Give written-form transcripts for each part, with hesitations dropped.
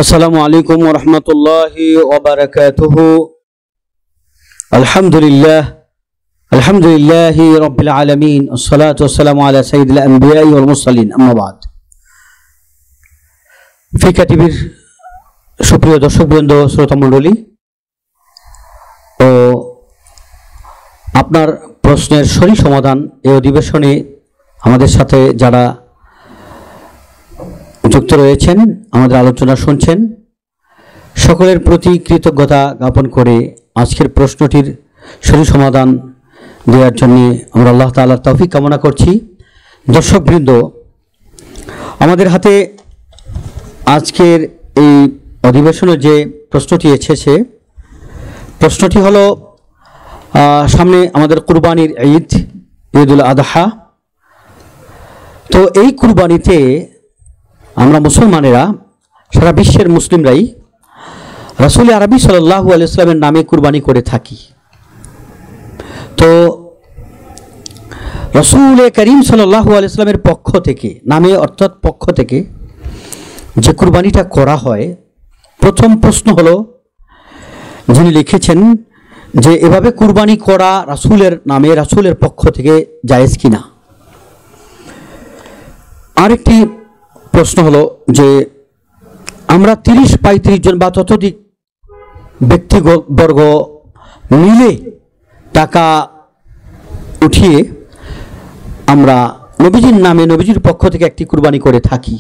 আসসালামু আলাইকুম ওয়া রাহমাতুল্লাহি ওয়া বারাকাতুহু। আলহামদুলিল্লাহি রাব্বিল আলামিন, আসসালাতু ওয়াসসালামু আলা সাইয়্যিদিল আম্বিয়া'i ওয়াল মুরসালিন, আম্মা বাদ। ফিকা টিভির সুপ্রিয় দর্শকবৃন্দ, শ্রোতা মণ্ডলী, ও আপনার প্রশ্নের সঠিক সমাধান এই অধিবেশনে আমাদের সাথে যারা যুক্ত রয়েছেন, আমাদের আলোচনা শুনছেন, সকলের প্রতি কৃতজ্ঞতা জ্ঞাপন করে আজকের প্রশ্নটির সঠিক সমাধান দেওয়ার জন্য আমরা আল্লাহ তাআলার তৌফিক কামনা করছি। দর্শকবৃন্দ, আমাদের হাতে আজকের এই অধিবেশনে যে প্রশ্নটি এসেছে, প্রশ্নটি হলো সামনে আমাদের কুরবানির ঈদুল আদহা। তো এই কুরবানিতে আমরা মুসলমানেরা, সারা বিশ্বের মুসলিমরাই রাসূল আরবি সাল্লাল্লাহু আলাইহি ওয়াসাল্লামের নামে কুরবানি করে থাকি। তো রাসূল করিম সাল্লাল্লাহু আলাইহি ওয়াসাল্লামের পক্ষ থেকে, নামে অর্থাৎ পক্ষ থেকে যে কুরবানিটা করা হয়, প্রথম প্রশ্ন হলো, যিনি লিখেছেন যে এভাবে কুরবানি করা রাসূলের নামে, রাসূলের পক্ষ থেকে জায়েজ কিনা। আরেকটি প্রশ্ন হলো যে আমরা 30-35 জন বা ততোধিক ব্যক্তিবর্গ মিলে টাকা উঠিয়ে আমরা নবীজির নামে, নবীজির পক্ষ থেকে একটি কুরবানি করে থাকি,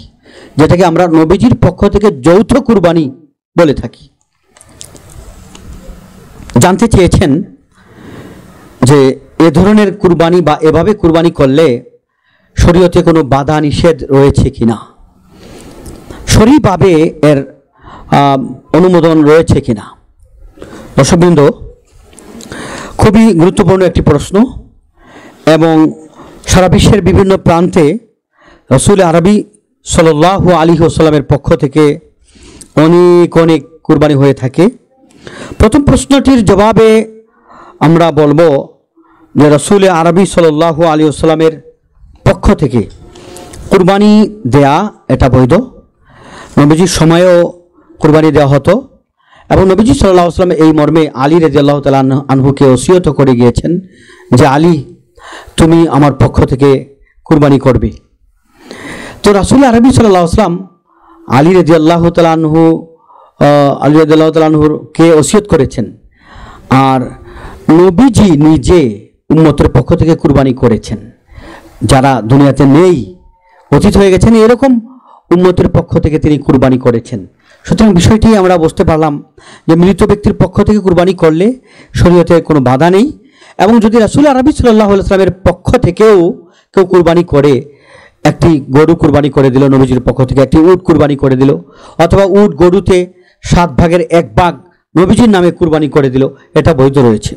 যেটাকে আমরা নবীজির পক্ষ থেকে যৌথ কুরবানি বলে থাকি। জানতে চেয়েছেন যে এ ধরনের কুরবানি বা এভাবে কুরবানি করলে শরীয়তে কোনো বাধা নিষেধ রয়েছে কিনা, শরীয়ভাবে এর অনুমোদন রয়েছে কিনা। দর্শকবৃন্দ, খুবই গুরুত্বপূর্ণ একটি প্রশ্ন, এবং সারা বিশ্বের বিভিন্ন প্রান্তে রাসূল আরবি সাল্লাল্লাহু আলাইহি ওয়াসাল্লামের পক্ষ থেকে অনেক কুরবানি হয়ে থাকে। প্রথম প্রশ্নটির জবাবে আমরা বলবো যে রাসূল আরবি সাল্লাল্লাহু আলাইহি ওয়াসাল্লামের পক্ষ থেকে কুরবানি দেয়া এটা বৈধ। নবীজির সময়েও কুরবানি দেওয়া হতো, এবং নবীজি সাল্লাল্লাহু আলাইহি ওয়াসাল্লাম এই মর্মে আলী রাদিয়াল্লাহু তাআলা আনহুকে ওসিয়ত করে গিয়েছেন যে আলী, তুমি আমার পক্ষ থেকে কুরবানি করবে। তো রাসূল আরবি সাল্লাল্লাহু আলাইহি ওয়াসাল্লাম আলী রাদিয়াল্লাহু তাআলা আনহুকে ওসিয়ত করেছেন, আর নবীজি নিজে উম্মতের পক্ষ থেকে কুরবানি করেছেন। যারা দুনিয়াতে নেই, অতীত হয়ে গেছেন, এরকম উম্মতের পক্ষ থেকে তিনি কুরবানি করেছেন। সুতরাং বিষয়টি আমরা বুঝতে পারলাম যে মৃত ব্যক্তির পক্ষ থেকে কুরবানি করলে শরীয়তে কোনো বাধা নেই, এবং যদি রাসূল আরবি সাল্লাল্লাহু আলাইহি ওয়াসাল্লামের পক্ষ থেকেও কেউ কুরবানি করে, একটি গরু কুরবানি করে দিল নবীজির পক্ষ থেকে, একটি উট কুরবানি করে দিল, অথবা উট গরুতে 7 ভাগের 1 ভাগ নবীজির নামে কুরবানি করে দিল, এটা বৈধ রয়েছে।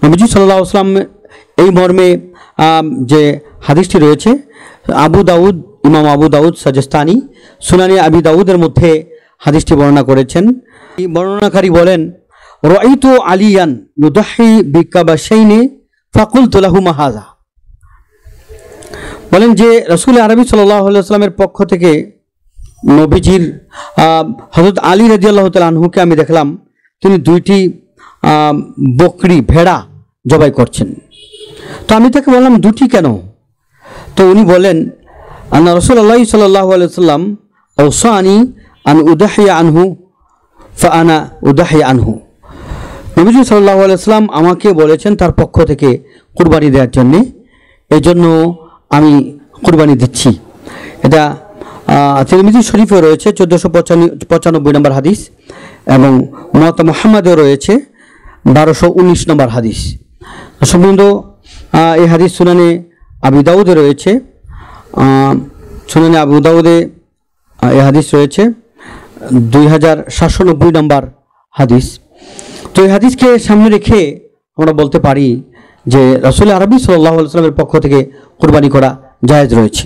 নবীজি সাল্লাল্লাহু আলাইহি ওয়াসাল্লাম এই মর্মে যে হাদিসটি রয়েছে, ইমাম আবু দাউদ সাজেস্তানি সুনানি আবি দাউদের মধ্যে হাদিসটি বর্ণনা করেছেন। এই বর্ণনাকারী বলেন, রাআইতু আলিয়ান ইউদাহি বিকাবাশাইনি ফাকুলতু লাহু মা হাযা। বলেন যে রাসূল আরবি সাল্লাল্লাহু আলাইহি ওয়াসাল্লামের পক্ষ থেকে নবীজির হযরত আলী রাদিয়াল্লাহু তাআলা আনহুকে আমি দেখলাম তিনি 2টি বকরি, ভেড়া জবাই করছেন। তো আমি তাকে বললাম, 2টি কেন? তো উনি বলেন, আন্না রাসূলুল্লাহ সাল্লাল্লাহু আলাইহি ওয়াসাল্লাম আওসানি আন উদাহিয়া আনহু ফাআনা উদাহিয়া আনহু। নবীজি সাল্লাল্লাহু আলাইহি ওয়াসাল্লাম আমাকে বলেছেন তার পক্ষ থেকে কুরবানি দেওয়ার জন্য, এই জন্য আমি কুরবানি দিচ্ছি। এটা তিরমিজি শরীফে রয়েছে 1495 নম্বর হাদিস, এবং মুওয়াত্তা মুহাম্মাদেও রয়েছে 1219 নম্বর হাদিস। সম্বন্ধ এই হাদিস সুনানে আবি দাউদে রয়েছে, সুনানে আবু দাউদে এই হাদিস রয়েছে 2790 নম্বর হাদিস। তো এই হাদিসকে সামনে রেখে আমরা বলতে পারি যে রাসূল আরবি সাল্লাল্লাহু আলাইহি ওয়াসাল্লামের পক্ষ থেকে কুরবানি করা জায়েজ রয়েছে।